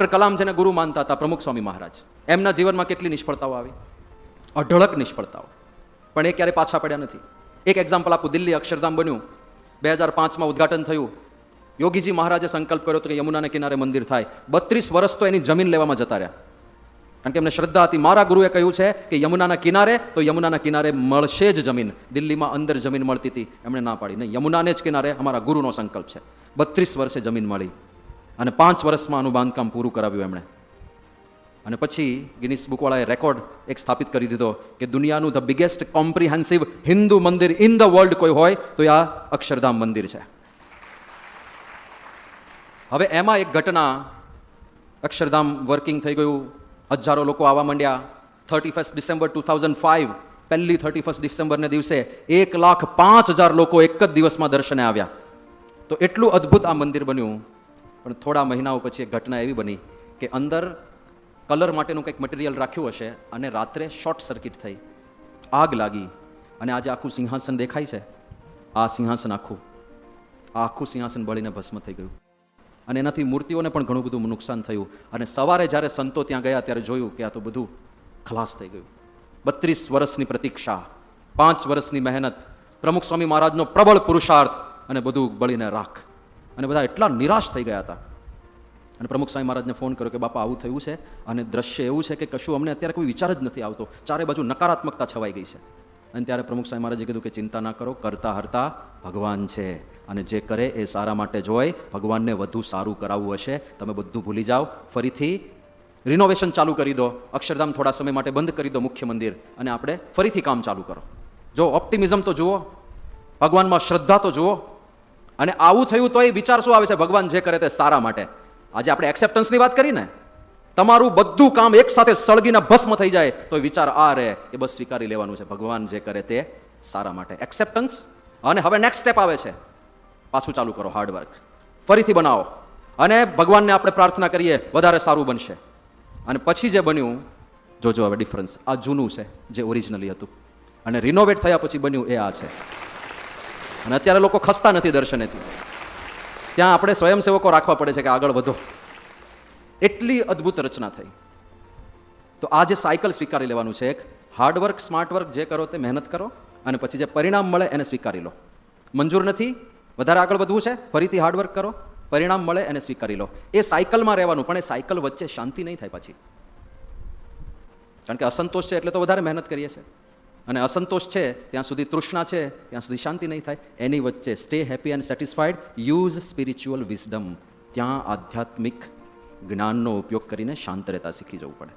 Doctor Kalam જેને ગુરુ માનતા હતા પ્રમુખ સ્વામી મહારાજ, એમના જીવનમાં કેટલી નિષ્ફળતાઓ આવી, અઢળક નિષ્ફળતાઓ, પણ એ ક્યારે પાછા પડ્યા નથી. એક એક્ઝામ્પલ આપું, દિલ્હી અક્ષરધામ બન્યું, 2005માં ઉદ્ઘાટન થયું. યોગીજી મહારાજે સંકલ્પ કર્યો હતો કે યમુનાને કિનારે મંદિર થાય. 32 વર્ષ તો એની જમીન લેવામાં જતા રહ્યા, કારણ કે એમને શ્રદ્ધા હતી. મારા ગુરુએ કહ્યું છે કે યમુનાના કિનારે તો યમુનાના કિનારે મળશે જ જમીન. દિલ્હીમાં અંદર જમીન મળતી હતી, એમણે ના પાડી, નહીં, યમુનાને જ કિનારે અમારા ગુરુનો સંકલ્પ છે. 32 વર્ષે જમીન મળી અને 5 વર્ષમાં આનું બાંધકામ પૂરું કરાવ્યું એમણે. અને પછી ગિનિસ બુકવાળાએ રેકોર્ડ એક સ્થાપિત કરી દીધો કે દુનિયાનું ધ બિગેસ્ટ કોમ્પ્રિહેન્સિવ હિન્દુ મંદિર ઇન ધ વર્લ્ડ કોઈ હોય તો આ અક્ષરધામ મંદિર છે. હવે એમાં એક ઘટના, અક્ષરધામ વર્કિંગ થઈ ગયું, હજારો લોકો આવવા માંડ્યા. 31 ડિસેમ્બર 2005, પહેલી 31 ડિસેમ્બરને દિવસે 1,05,000 લોકો એક જ દિવસમાં દર્શને આવ્યા. તો એટલું અદ્ભુત આ મંદિર બન્યું. પણ થોડા મહિનાઓ પછી એક ઘટના એવી બની કે અંદર કલર માટેનું કંઈક મટીરિયલ રાખ્યું હશે અને રાત્રે શોર્ટ સર્કિટ થઈ, આગ લાગી અને આજે આખું સિંહાસન દેખાય છે. આ સિંહાસન આખું સિંહાસન બળીને ભસ્મ થઈ ગયું અને એનાથી મૂર્તિઓને પણ ઘણું બધું નુકસાન થયું. અને સવારે જ્યારે સંતો ત્યાં ગયા ત્યારે જોયું કે આ તો બધું ખલાસ થઈ ગયું. 32 વર્ષની પ્રતીક્ષા, 5 વર્ષની મહેનત, પ્રમુખ સ્વામી મહારાજનો પ્રબળ પુરુષાર્થ અને બધું બળીને રાખ. અને બધા એટલા નિરાશ થઈ ગયા હતા. અને પ્રમુખ સ્વામી મહારાજને ફોન કર્યો કે બાપા આવું થયું છે અને દ્રશ્ય એવું છે કે કશું અમને અત્યારે કોઈ વિચાર જ નથી આવતો, ચારે બાજુ નકારાત્મકતા છવાઈ ગઈ છે. અને ત્યારે પ્રમુખ સ્વામી મહારાજે કીધું કે ચિંતા ના કરો, કરતા હરતા ભગવાન છે અને જે કરે એ સારા માટે જ હોય. ભગવાનને વધુ સારું કરાવવું હશે, તમે બધું ભૂલી જાઓ, ફરીથી રિનોવેશન ચાલુ કરી દો, અક્ષરધામ થોડા સમય માટે બંધ કરી દો મુખ્ય મંદિર, અને આપણે ફરીથી કામ ચાલુ કરો. જો ઓપ્ટિમિઝમ તો જુઓ, ભગવાનમાં શ્રદ્ધા તો જુઓ. અને આવું થયું તો એ વિચાર શું આવે છે, ભગવાન જે કરે તે સારા માટે. આજે આપણે એક્સેપ્ટન્સની વાત કરીને, તમારું બધું કામ એક સાથે સળગીને ભસ્મ થઈ જાય તો વિચાર આ રહે કે બસ સ્વીકારી લેવાનું છે, ભગવાન જે કરે તે સારા માટે. એક્સેપ્ટન્સ. અને હવે નેક્સ્ટ સ્ટેપ આવે છે, પાછું ચાલુ કરો હાર્ડવર્ક, ફરીથી બનાવો અને ભગવાનને આપણે પ્રાર્થના કરીએ વધારે સારું બનશે. અને પછી જે બન્યું, જોજો હવે ડિફરન્સ. આ જૂનું છે જે ઓરિજિનલી હતું, અને રિનોવેટ થયા પછી બન્યું એ આ છે. અને અત્યારે લોકો ખસતા નથી દર્શનેથી, ત્યાં આપણે સ્વયંસેવકો રાખવા પડે છે કે આગળ વધો. એટલી અદ્ભુત રચના થઈ. તો આ જે સાયકલ સ્વીકારી લેવાનું છે, એક હાર્ડવર્ક, સ્માર્ટ વર્ક, જે કરો તે મહેનત કરો અને પછી જે પરિણામ મળે એને સ્વીકારી લો. મંજૂર નથી, વધારે આગળ વધવું છે, ફરીથી હાર્ડવર્ક કરો, પરિણામ મળે એને સ્વીકારી લો. એ સાયકલમાં રહેવાનું. પણ એ સાયકલ વચ્ચે શાંતિ નહીં થાય પાછી, કારણ કે અસંતોષ છે એટલે તો વધારે મહેનત કરીએ છીએ, અને અસંતોષ છે ત્યાં સુધી, તૃષ્ણા છે ત્યાં સુધી શાંતિ નહીં થાય. એની વચ્ચે stay happy and satisfied, use spiritual wisdom. ત્યાં આધ્યાત્મિક જ્ઞાનનો ઉપયોગ કરીને શાંત રહેતા શીખી જવું પડે.